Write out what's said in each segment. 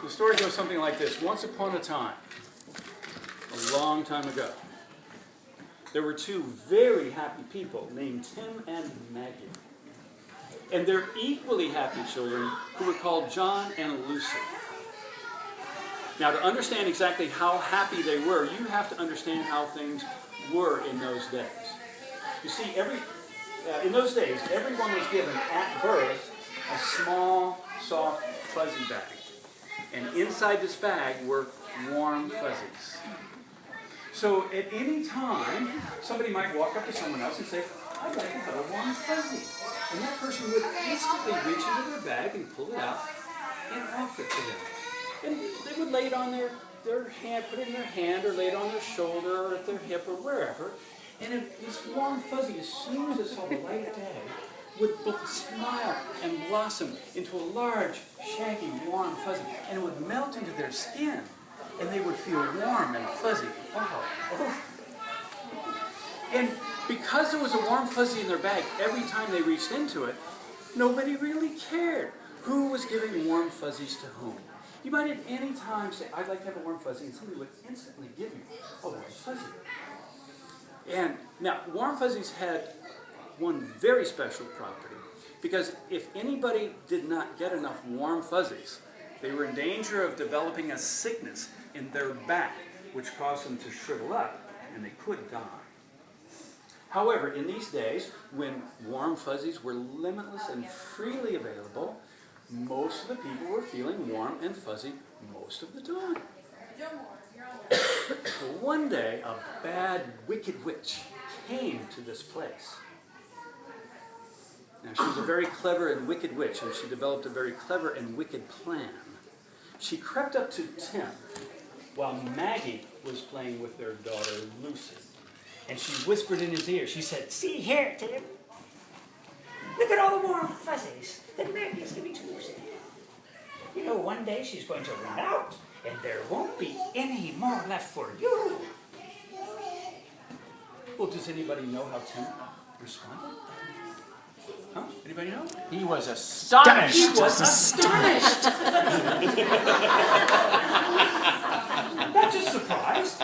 The story goes something like this. Once upon a time, a long time ago, there were two very happy people named Tim and Maggie. And they're equally happy children who were called John and Lucy. Now, to understand exactly how happy they were, you have to understand how things were in those days. You see, in those days, everyone was given at birth a small, soft, fuzzy bag. And inside this bag were warm fuzzies. So at any time, somebody might walk up to someone else and say, I'd like to have a warm fuzzy. And that person would instantly reach into their bag and pull it out and offer it to them. And they would lay it on their hand, put it in their hand, or lay it on their shoulder, or at their hip, or wherever. And this warm fuzzy, as soon as it saw the light of day, would both smile and blossom into a large, shaggy, warm fuzzy. And it would melt into their skin. And they would feel warm and fuzzy. Oh. And because there was a warm fuzzy in their bag, every time they reached into it, nobody really cared who was giving warm fuzzies to whom. You might at any time say, I'd like to have a warm fuzzy, and somebody would instantly give you a warm fuzzy. And now, warm fuzzies had one very special property, because if anybody did not get enough warm fuzzies, they were in danger of developing a sickness in their back, which caused them to shrivel up, and they could die. However, in these days, when warm fuzzies were limitless and freely available, most of the people were feeling warm and fuzzy most of the time. But one day, a bad, wicked witch came to this place. Now, she was a very clever and wicked witch, and she developed a very clever and wicked plan. She crept up to Tim while Maggie was playing with their daughter, Lucy. And she whispered in his ear. She said, See here, Tim. Look at all the warm fuzzies that Maggie's giving to Lucy. You know, one day she's going to run out, and there won't be any more left for you. well, does anybody know how Tim responded? Huh? Anybody know? He was astonished. He was astonished. Not just surprised.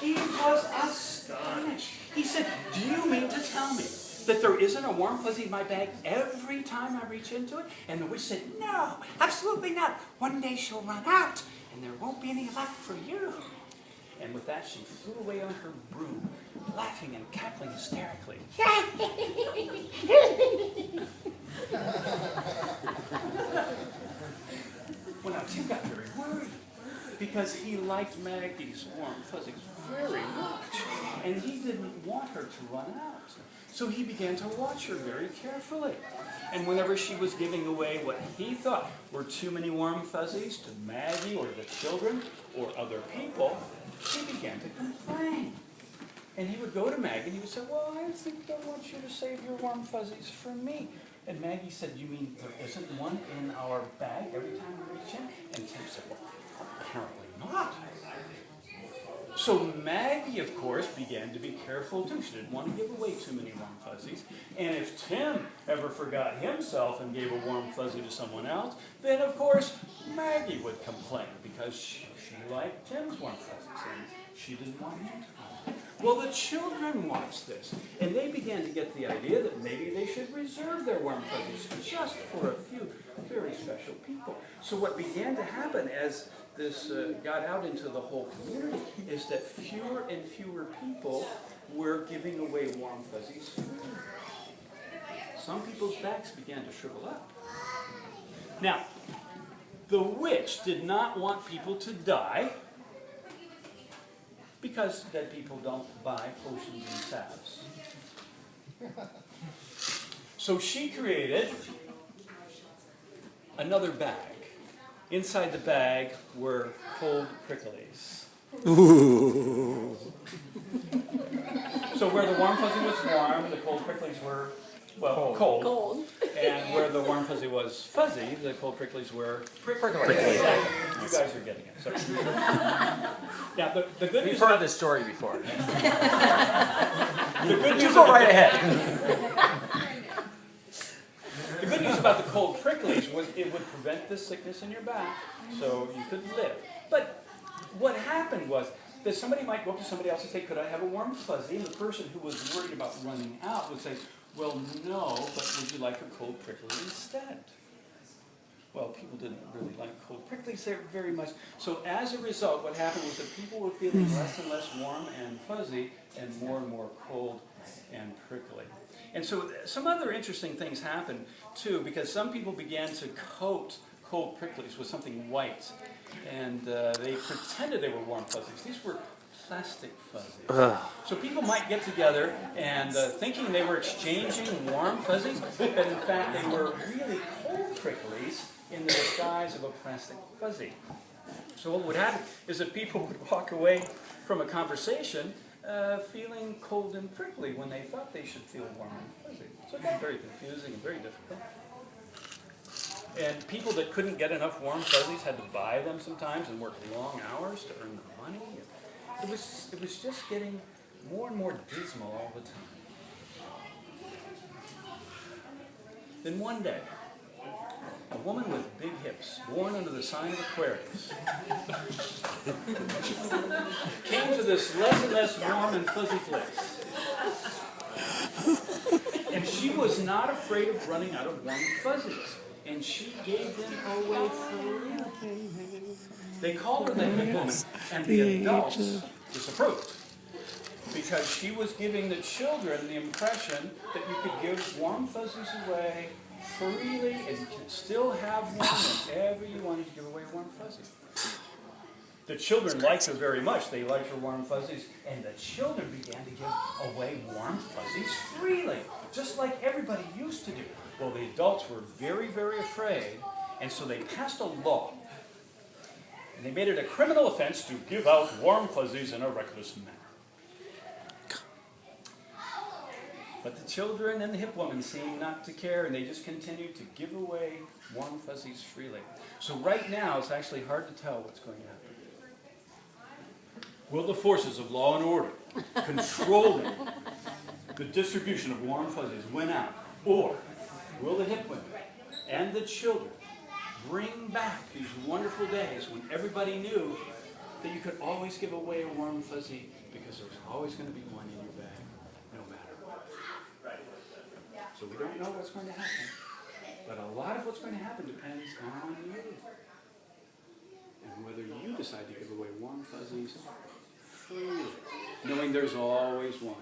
He was astonished. He said, do you mean to tell me that there isn't a warm fuzzy in my bag every time I reach into it? And the witch said, No, absolutely not. One day she'll run out, and there won't be any left for you. and with that she flew away on her broom, laughing and cackling hysterically. Well, now Tim got very worried because he liked Maggie's warm fuzzies very much, and he didn't want her to run out. So he began to watch her very carefully. And whenever she was giving away what he thought were too many warm fuzzies to Maggie or the children or other people, he began to complain. And he would go to Maggie and he would say, well, I think I want you to save your warm fuzzies for me. And Maggie said, you mean there isn't one in our bag every time we reach in? And Tim said, well, apparently not. So Maggie, of course, began to be careful too. She didn't want to give away too many warm fuzzies. And if Tim ever forgot himself and gave a warm fuzzy to someone else, then of course Maggie would complain because she liked Tim's warm fuzzies and she didn't want him to. Well, the children watched this, and they began to get the idea that maybe they should reserve their warm fuzzies just for a few very special people. So what began to happen as this got out into the whole community is that fewer and fewer people were giving away warm fuzzies. Some people's backs began to shrivel up. Now, the witch did not want people to die because dead people don't buy potions and salves. So she created another bag. Inside the bag were cold pricklies. Ooh. So where the warm fuzzy was warm, the cold pricklies were, well, cold. And where the warm fuzzy was fuzzy, the cold pricklies were prickly. Exactly. You guys are getting it. So. Now, the good news... We've heard this story before. The good news You go right ahead. The good news news about the cold pricklies was it would prevent the sickness in your back, so you could live. But what happened was that somebody might go up to somebody else and say, could I have a warm fuzzy? And the person who was worried about running out would say, well, no, but would you like a cold prickly instead? Well, people didn't really like cold pricklies there very much. So as a result, what happened was that people were feeling less and less warm and fuzzy and more cold and prickly. And so some other interesting things happened, too, because some people began to coat cold pricklies with something white. And they pretended they were warm fuzzies. These were plastic fuzzies. So people might get together and thinking they were exchanging warm fuzzies, but in fact they were really cold pricklies in the disguise of a plastic fuzzy. So what would happen is that people would walk away from a conversation feeling cold and prickly when they thought they should feel warm and fuzzy. So it got very confusing and very difficult. And people that couldn't get enough warm fuzzies had to buy them sometimes and work long hours to earn the money. It was just getting more and more dismal all the time. Then one day, a woman with big hips, born under the sign of Aquarius, came to this less and less warm and fuzzy place. And she was not afraid of running out of warm fuzzies. And she gave them away freely. They called her the hip woman, and the adults disapproved. Because she was giving the children the impression that you could give warm fuzzies away freely and still have one whenever you wanted to give away a warm fuzzy. The children liked her very much. They liked her warm fuzzies, and the children began to give away warm fuzzies freely, just like everybody used to do. Well, the adults were very, very afraid, and so they passed a law. And they made it a criminal offense to give out warm fuzzies in a reckless manner. But the children and the hip woman seemed not to care, and they just continued to give away warm fuzzies freely. So right now, it's actually hard to tell what's going to happen. Will the forces of law and order controlling the distribution of warm fuzzies win out? Or will the hip women and the children bring back these wonderful days when everybody knew that you could always give away a warm fuzzy because there was always going to be one in your bag, no matter what? So we don't know what's going to happen. But a lot of what's going to happen depends on you. And whether you decide to give away warm fuzzies freely, knowing there's always one.